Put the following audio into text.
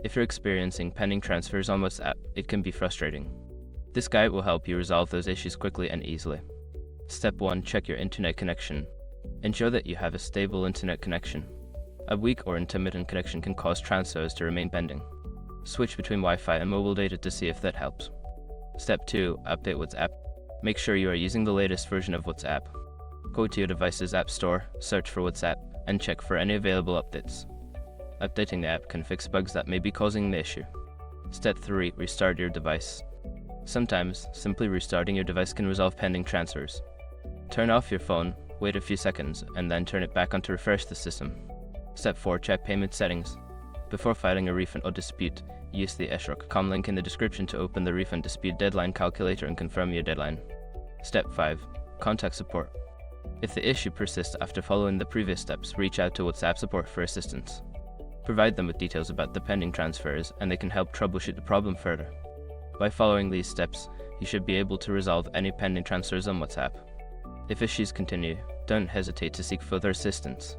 If you're experiencing pending transfers on WhatsApp, it can be frustrating. This guide will help you resolve those issues quickly and easily. Step 1. Check your internet connection. Ensure that you have a stable internet connection. A weak or intermittent connection can cause transfers to remain pending. Switch between Wi-Fi and mobile data to see if that helps. Step 2. Update WhatsApp. Make sure you are using the latest version of WhatsApp. Go to your device's app store, search for WhatsApp, and check for any available updates. Updating the app can fix bugs that may be causing the issue. Step 3. Restart your device. Sometimes, simply restarting your device can resolve pending transfers. Turn off your phone, wait a few seconds, and then turn it back on to refresh the system. Step 4. Check payment settings. Before filing a refund or dispute, use the Eshrok.com link in the description to open the refund dispute deadline calculator and confirm your deadline. Step 5. Contact support. If the issue persists after following the previous steps, reach out to WhatsApp support for assistance. Provide them with details about the pending transfers, and they can help troubleshoot the problem further. By following these steps, you should be able to resolve any pending transfers on WhatsApp. If issues continue, don't hesitate to seek further assistance.